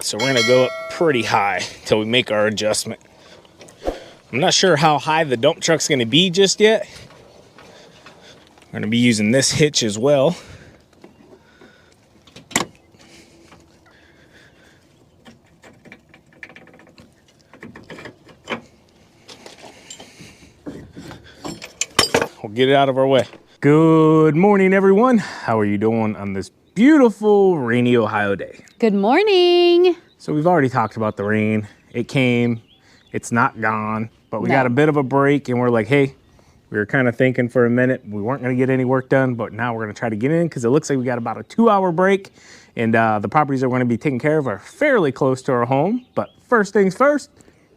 So we're gonna go up pretty high till we make our adjustment. I'm not sure how high the dump truck's gonna be just yet. We're gonna be using this hitch as well. We'll get it out of our way. Good morning, everyone. How are you doing on this beautiful rainy Ohio day? Good morning. So we've already talked about the rain. It came, it's not gone, but we got a bit of a break and we're like, hey, we were kind of thinking for a minute we weren't gonna get any work done, but now we're gonna try to get in because it looks like we got about a 2-hour break and the properties that we're gonna be taking care of are fairly close to our home. But first things first.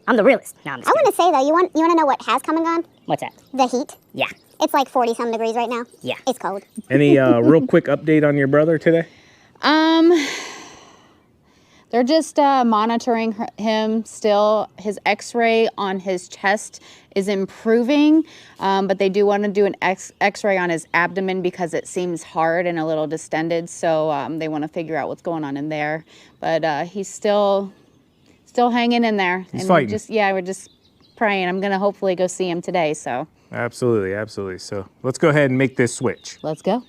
I'm the realist. No, I want to say though, you want to know what has come and gone? What's that? The heat. Yeah. It's like 40-some degrees right now. Yeah. It's cold. Any real quick update on your brother today? They're just monitoring him still. His x-ray on his chest is improving, but they do want to do an x-ray on his abdomen because it seems hard and a little distended, so they want to figure out what's going on in there. But he's still hanging in there. He's fighting. We're just praying. I'm going to hopefully go see him today, so. Absolutely, absolutely. So let's go ahead and make this switch. Let's go.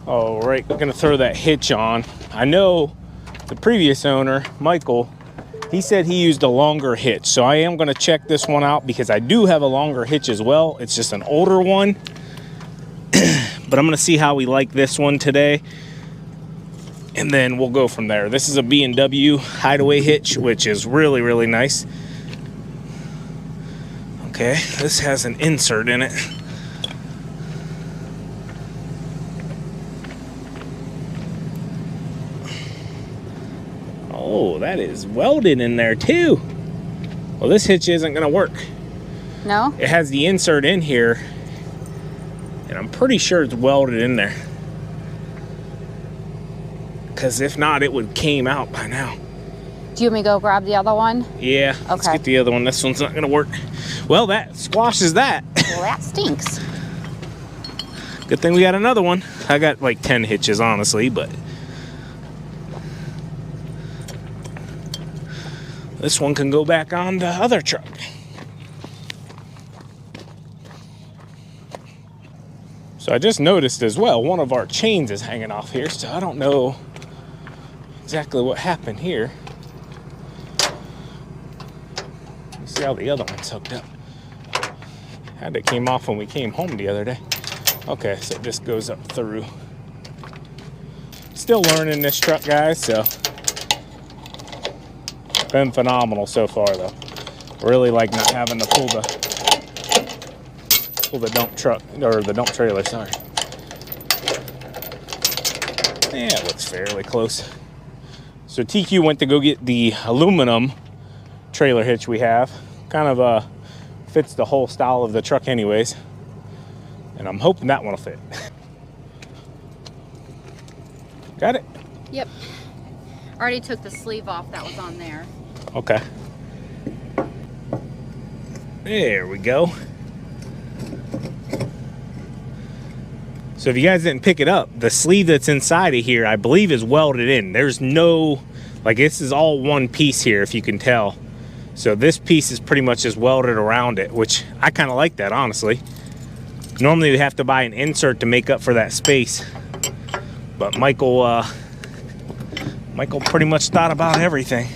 All right, we're gonna throw that hitch on. I know the previous owner, Michael, he said he used a longer hitch. So I am gonna check this one out because I do have a longer hitch as well. It's just an older one. But I'm gonna see how we like this one today. And then we'll go from there. This is a B&W Hideaway hitch, which is really, really nice. Okay, this has an insert in it. Oh, that is welded in there too. Well, this hitch isn't gonna work. No? It has the insert in here, and I'm pretty sure it's welded in there. Because if not, it would came out by now. Do you want me to go grab the other one? Yeah, okay. Let's get the other one. This one's not gonna work. Well, that squashes that. Well, that stinks. Good thing we got another one. I got like 10 hitches, honestly, but this one can go back on the other truck. So I just noticed as well, one of our chains is hanging off here, so I don't know exactly what happened here. Let's see how the other one's hooked up. Had it came off when we came home the other day. Okay, so it just goes up through. Still learning this truck, guys, so been phenomenal so far though. Really like not having to pull the dump truck or the dump trailer, sorry. Yeah, it looks fairly close. So TQ went to go get the aluminum trailer hitch we have. Kind of fits the whole style of the truck anyways. And I'm hoping that one will fit. Got it? Yep. Already took the sleeve off that was on there. Okay. There we go. So if you guys didn't pick it up, the sleeve that's inside of here, I believe is welded in. There's no, like this is all one piece here, if you can tell. So this piece is pretty much just welded around it, which I kind of like that, honestly. Normally we have to buy an insert to make up for that space. But Michael pretty much thought about everything.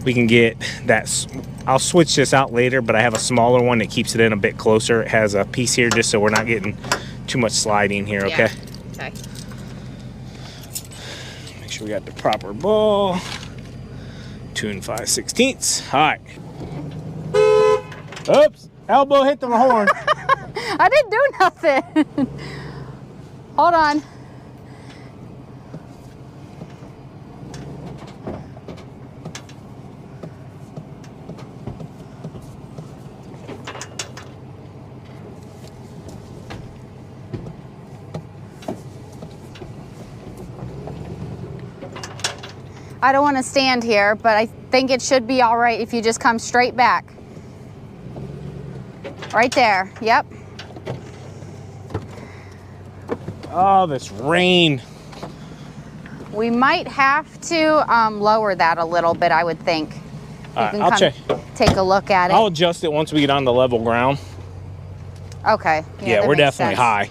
We can get that. I'll switch this out later, but I have a smaller one that keeps it in a bit closer. It has a piece here just so we're not getting too much sliding here, okay? Yeah. Okay. Make sure we got the proper ball. 2 5/16. All right. Oops, elbow hit the horn. I didn't do nothing. Hold on. I don't want to stand here, but I think it should be all right if you just come straight back. Right there, yep. Oh, this rain. We might have to lower that a little bit, I would think. All right, I'll check. Take a look at it. I'll adjust it once we get on the level ground. Okay. Yeah, we're definitely high.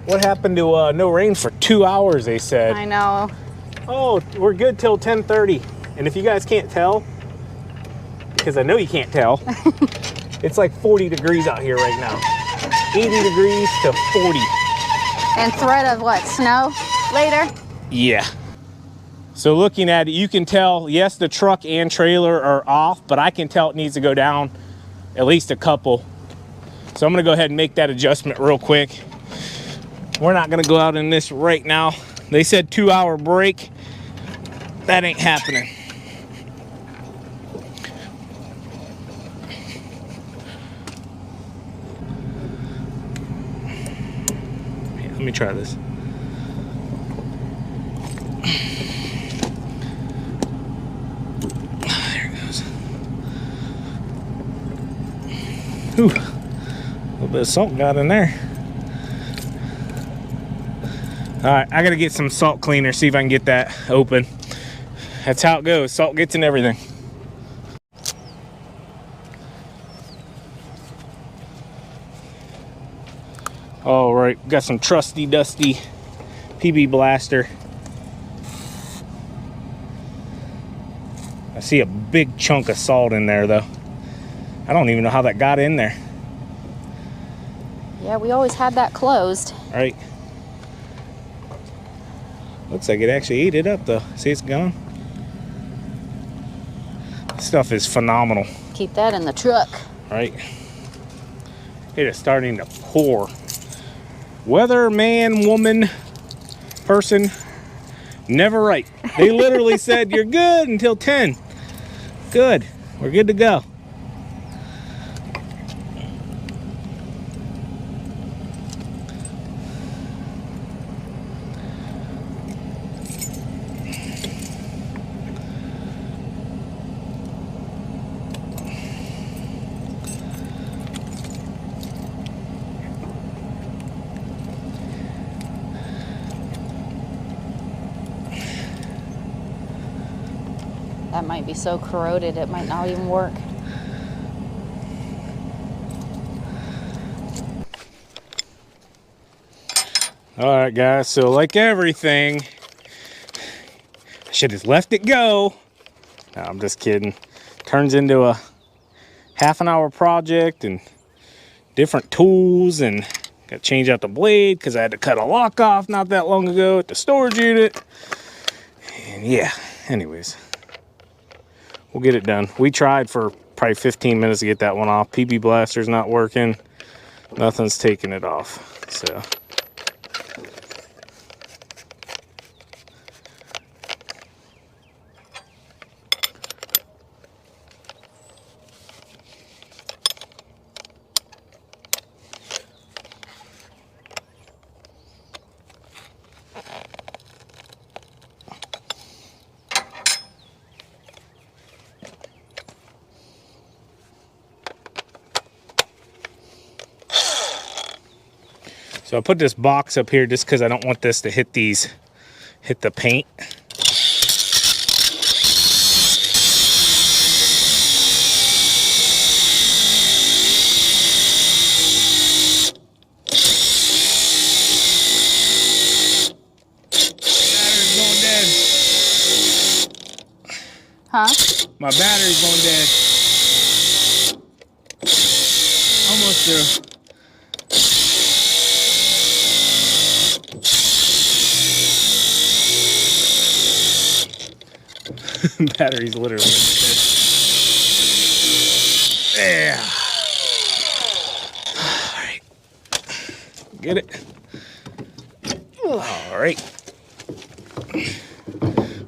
What happened to no rain for 2 hours, they said? I know. Oh, we're good till 10:30. And if you guys can't tell, because I know you can't tell, it's like 40 degrees out here right now. 80 degrees to 40. And threat of what, snow later? Yeah. So looking at it, you can tell, yes, the truck and trailer are off, but I can tell it needs to go down at least a couple. So I'm gonna go ahead and make that adjustment real quick. We're not gonna go out in this right now. They said 2 hour break. That ain't happening. Here, let me try this. There it goes. Whew. A little bit of salt got in there. All right, I gotta get some salt cleaner, see if I can get that open. That's how it goes. Salt gets in everything. All right, got some trusty, dusty PB blaster. I see a big chunk of salt in there though. I don't even know how that got in there. Yeah, we always had that closed. All right. Looks like it actually ate it up though. See, it's gone. This stuff is phenomenal. Keep that in the truck. Right. It is starting to pour. Weather, man, woman, person, never right. They literally said you're good until 10. Good. We're good to go. That might be so corroded it might not even work. All right, guys, so like everything, I should have left it go. No, I'm just kidding. Turns into a half an hour project and different tools, and got to change out the blade because I had to cut a lock off not that long ago at the storage unit. And yeah, anyways, we'll get it done. We tried for probably 15 minutes to get that one off. PB blaster's not working. Nothing's taking it off, so. So I put this box up here just because I don't want this to hit the paint. Battery's going dead. Huh? My battery's going dead. Almost through. Battery's literally dead. Yeah. All right. Get it? All right.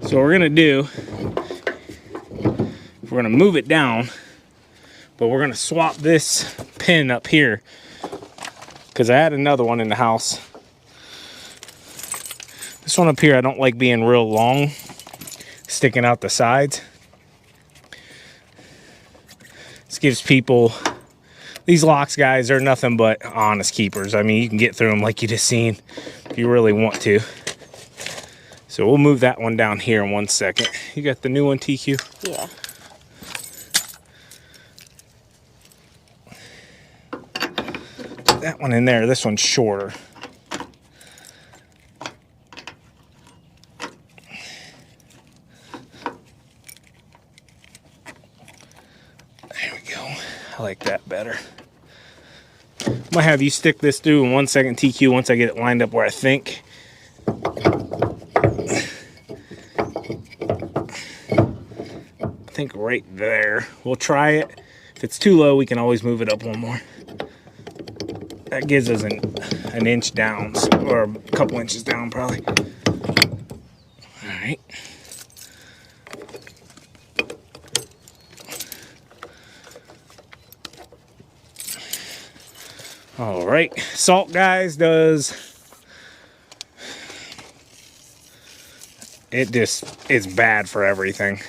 So what we're gonna do, we're gonna move it down, but we're gonna swap this pin up here because I had another one in the house. This one up here, I don't like being real long. sticking out the sides. This gives people, these locks, guys, are nothing but honest keepers. I mean, you can get through them like you just seen if you really want to. So we'll move that one down here in 1 second. You got the new one, TQ? Yeah. That one in there. This one's shorter. There we go. I like that better. I'm gonna have you stick this through in 1 second, TQ, once I get it lined up where I think. I think right there. We'll try it. If it's too low, we can always move it up one more. That gives us an inch down, or a couple inches down probably. All right. All right, Salt, guys, it's bad for everything.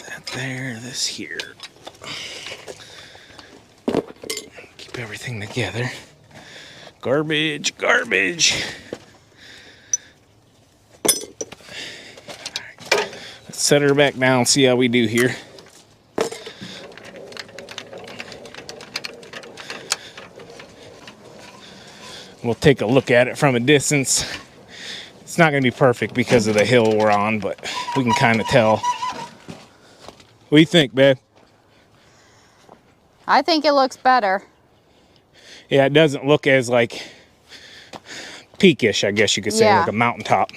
That there, this here. Keep everything together. Garbage, garbage. Set her back down, see how we do here. We'll take a look at it from a distance. It's not going to be perfect because of the hill we're on, but we can kind of tell. What do you think, babe? I think it looks better. Yeah, it doesn't look as like peakish, I guess you could say, like a mountaintop.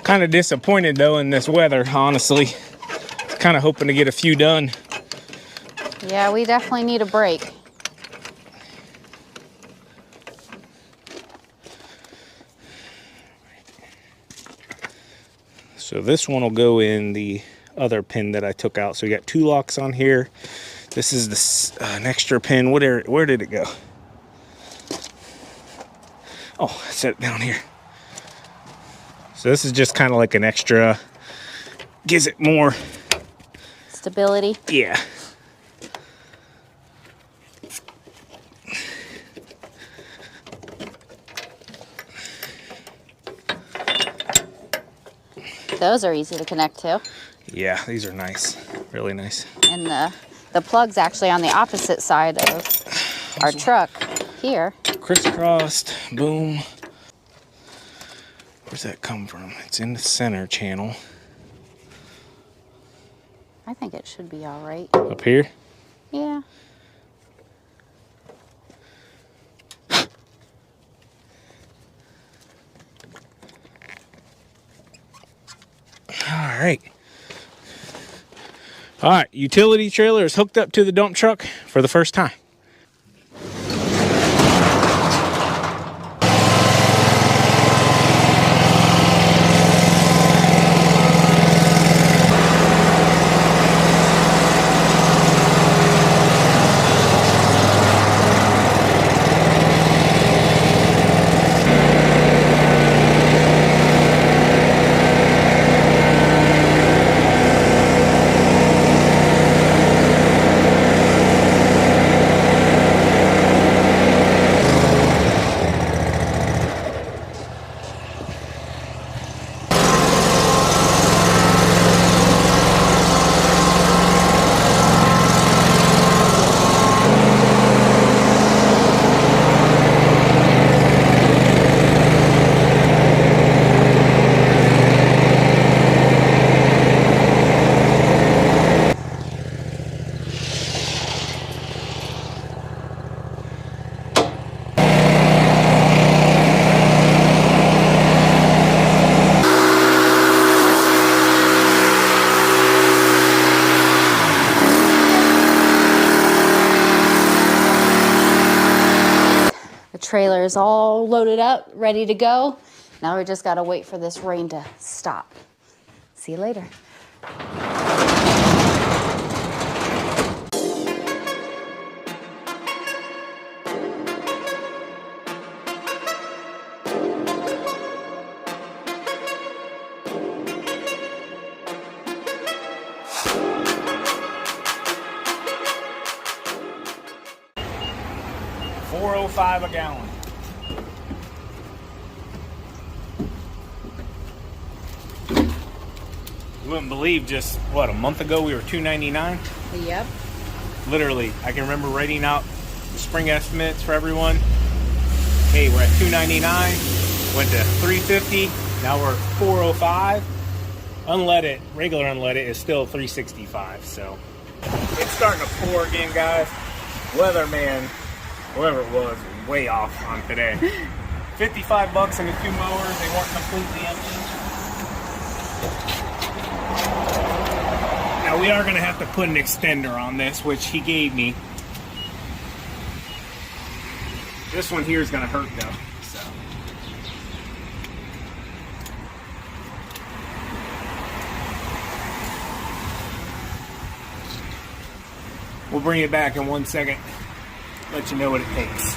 Kind of disappointed though in this weather, honestly. Kind of hoping to get a few done. Yeah, we definitely need a break. So this one will go in the other pin that I took out. So we got 2 locks on here. This is an extra pin. Where did it go? Oh, I set it down here. So this is just kind of like an extra, gives it more stability. Yeah. Those are easy to connect to. Yeah, these are nice, really nice. And the plug's actually on the opposite side of our truck here. Crisscrossed, boom. Where's that come from? It's in the center channel. I think it should be all right. Up here? Yeah. All right. All right, utility trailer is hooked up to the dump truck for the first time. trailer is all loaded up, ready to go. Now we just gotta wait for this rain to stop. See you later. 4.05 a gallon. You wouldn't believe just, what, a month ago we were $2.99? Yep. Literally, I can remember writing out the spring estimates for everyone. Hey, we're at $2.99, went to $3.50, now we're at $4.05. Unleaded, regular unleaded is still $3.65, so. It's starting to pour again, guys. Weatherman, whoever it was way off on today. 55 bucks in the 2 mowers, they weren't completely empty. Now we are gonna have to put an extender on this, which he gave me. This one here is gonna hurt though, so. We'll bring it back in 1 second, let you know what it takes.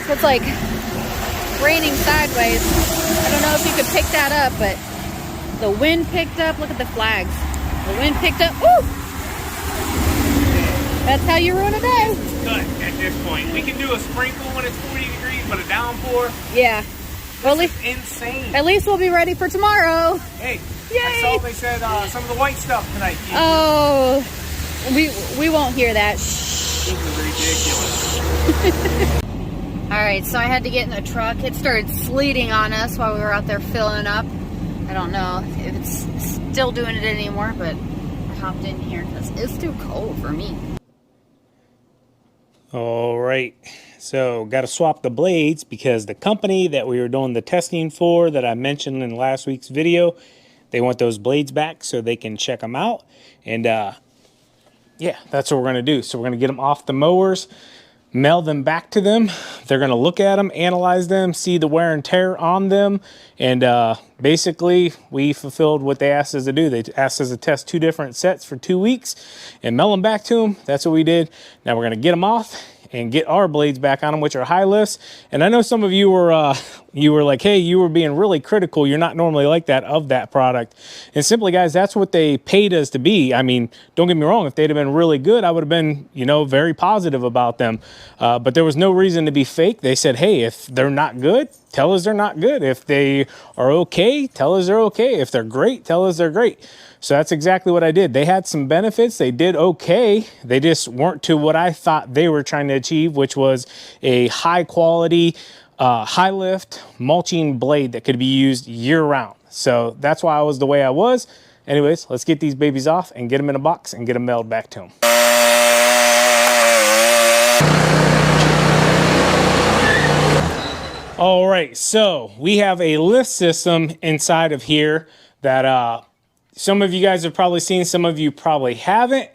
So it's like raining sideways. I don't know if you could pick that up, but the wind picked up. Look at the flags. The wind picked up. Woo! That's how you ruin a day. Cut at this point. We can do a sprinkle when it's 40 degrees, but a downpour. Yeah. Well, this is insane. At least we'll be ready for tomorrow. Hey, yay! I saw they said some of the white stuff tonight. Oh, we won't hear that. Shh. This is ridiculous. All right, so I had to get in the truck. It started sleeting on us while we were out there filling up. I don't know if it's still doing it anymore, but I hopped in here because it's too cold for me. All right, so got to swap the blades because the company that we were doing the testing for that I mentioned in last week's video, they want those blades back so they can check them out. And yeah, that's what we're going to do. So we're going to get them off the mowers, mail them back to them. They're going to look at them, analyze them, see the wear and tear on them. And basically, we fulfilled what they asked us to do. They asked us to test 2 different sets for 2 weeks and mail them back to them. That's what we did. Now we're going to get them off and get our blades back on them, which are high lifts. And I know some of you were like, hey, you were being really critical. You're not normally like that of that product. And simply, guys, that's what they paid us to be. I mean, don't get me wrong. If they'd have been really good, I would have been, you know, very positive about them. But there was no reason to be fake. They said, hey, if they're not good, tell us they're not good. If they are okay, tell us they're okay. If they're great, tell us they're great. So that's exactly what I did. They had some benefits. They did okay. They just weren't to what I thought they were trying to achieve, which was a high quality, high lift mulching blade that could be used year round. So that's why I was the way I was. Anyways, let's get these babies off and get them in a box and get them mailed back to them. All right, so we have a lift system inside of here that some of you guys have probably seen, some of you probably haven't.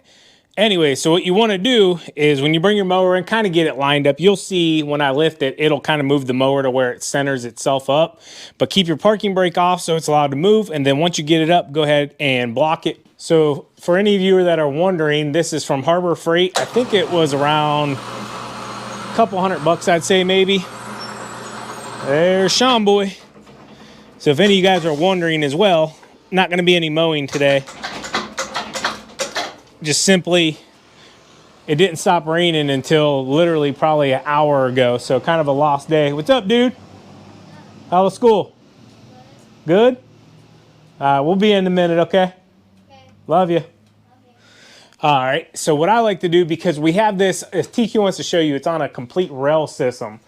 Anyway, so what you want to do is when you bring your mower in, kind of get it lined up. You'll see when I lift it, it'll kind of move the mower to where it centers itself up. But keep your parking brake off so it's allowed to move. And then once you get it up, go ahead and block it. So for any of you that are wondering, this is from Harbor Freight. I think it was around a couple $100, I'd say maybe. There's Sean Boy. So if any of you guys are wondering as well, not going to be any mowing today. Just simply, it didn't stop raining until literally probably an hour ago. So kind of a lost day. What's up, dude? How was school? Good? We'll be in a minute, okay? Okay. Love you. All right, so what I like to do, because we have this, as TQ wants to show you, it's on a complete rail system.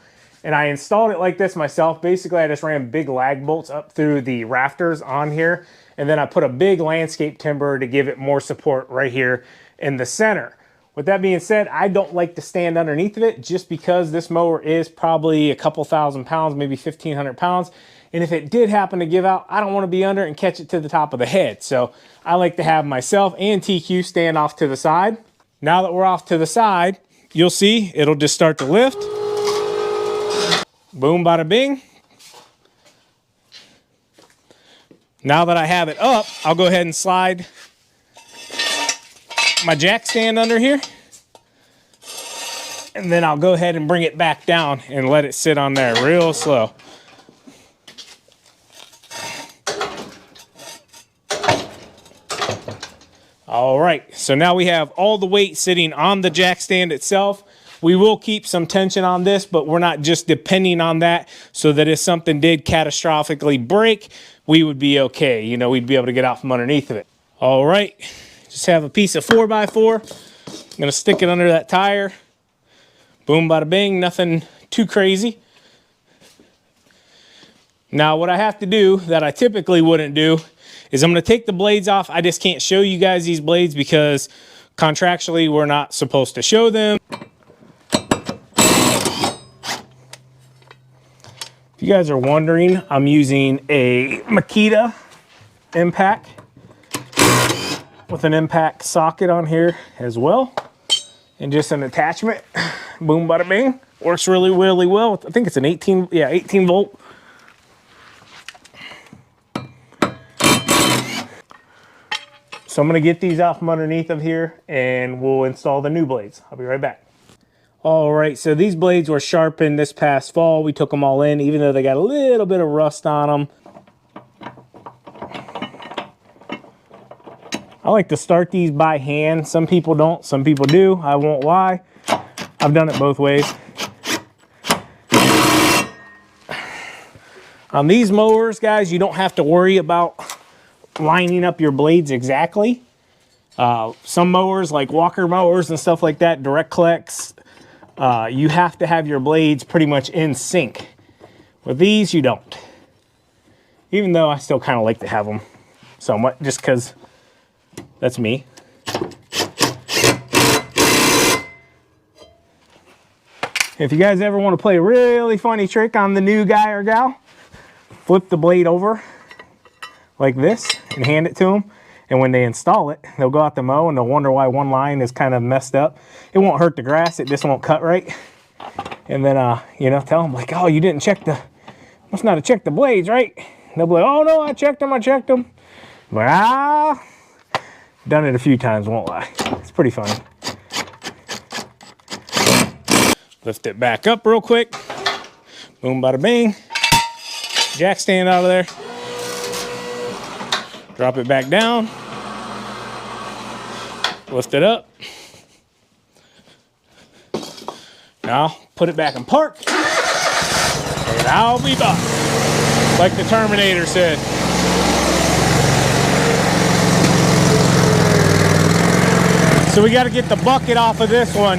And I installed it like this myself. Basically, I just ran big lag bolts up through the rafters on here. And then I put a big landscape timber to give it more support right here in the center. With that being said, I don't like to stand underneath of it just because this mower is probably a couple thousand pounds, maybe 1,500 pounds. And if it did happen to give out, I don't want to be under and catch it to the top of the head. So I like to have myself and TQ stand off to the side. Now that we're off to the side, you'll see it'll just start to lift. Boom, bada bing. Now that I have it up, I'll go ahead and slide my jack stand under here. And then I'll go ahead and bring it back down and let it sit on there real slow. All right, so now we have all the weight sitting on the jack stand itself. We will keep some tension on this, but we're not just depending on that, so that if something did catastrophically break, we would be okay. You know, we'd be able to get out from underneath of it. All right, just have a piece of 4x4. I'm gonna stick it under that tire. Boom, bada bing, nothing too crazy. Now what I have to do that I typically wouldn't do is I'm gonna take the blades off. I just can't show you guys these blades because contractually we're not supposed to show them. If you guys are wondering, I'm using a Makita impact with an impact socket on here as well. And just an attachment. Boom, bada bing. Works really, really well. I think it's an 18 volt. So I'm gonna get these out from underneath of here and we'll install the new blades. I'll be right back. All right, so these blades were sharpened this past fall. We took them all in, even though they got a little bit of rust on them. I like to start these by hand. Some people don't, some people do. I won't lie. I've done it both ways. On these mowers, guys, you don't have to worry about lining up your blades exactly. Some mowers, like walker mowers and stuff like that, direct collects, you have to have your blades pretty much in sync. With these, you don't. Even though I still kind of like to have them somewhat, just because that's me. If you guys ever want to play a really funny trick on the new guy or gal, flip the blade over like this and hand it to them. And when they install it, they'll go out to mow and they'll wonder why one line is kind of messed up. It won't hurt the grass, it just won't cut right. And then, you know, tell them like, oh, you didn't check the, must not have checked the blades, right? And they'll be like, oh no, I checked them. But done it a few times, won't lie. It's pretty funny. Lift it back up real quick. Boom, bada bing. Jack stand out of there. Drop it back down. Lift it up. Now, put it back in park. And I'll be back. Like the Terminator said. So we got to get the bucket off of this one.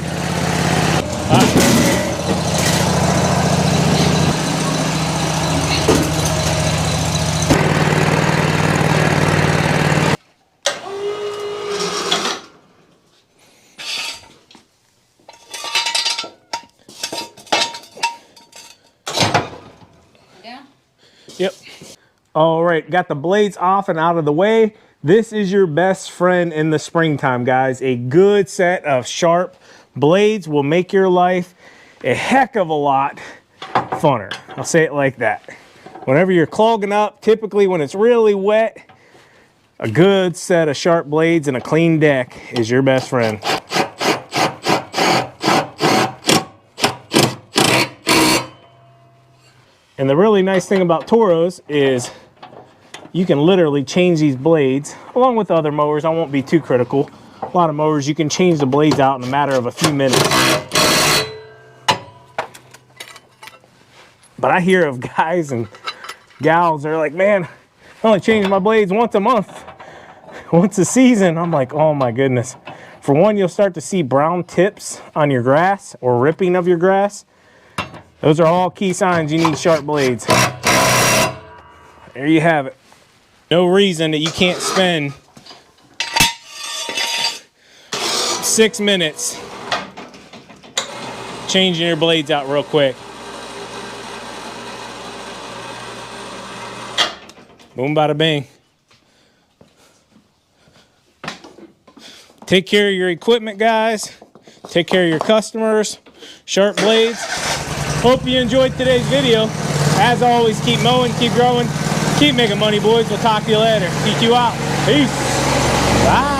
Yep. All right, got the blades off and out of the way. This is your best friend in the springtime, guys. A good set of sharp blades will make your life a heck of a lot funner. I'll say it like that. Whenever you're clogging up, typically when it's really wet, a good set of sharp blades and a clean deck is your best friend. And the really nice thing about Toros is you can literally change these blades along with other mowers. I won't be too critical. A lot of mowers, you can change the blades out in a matter of a few minutes. But I hear of guys and gals, they're like, man, I only change my blades once a month, once a season. I'm like, oh my goodness. For one, you'll start to see brown tips on your grass or ripping of your grass. Those are all key signs you need sharp blades. There you have it. No reason that you can't spend 6 minutes changing your blades out real quick. Boom, bada bing. Take care of your equipment, guys. Take care of your customers. Sharp blades. Hope you enjoyed today's video. As always, keep mowing, keep growing, keep making money, boys. We'll talk to you later. Teach you out. Peace. Bye.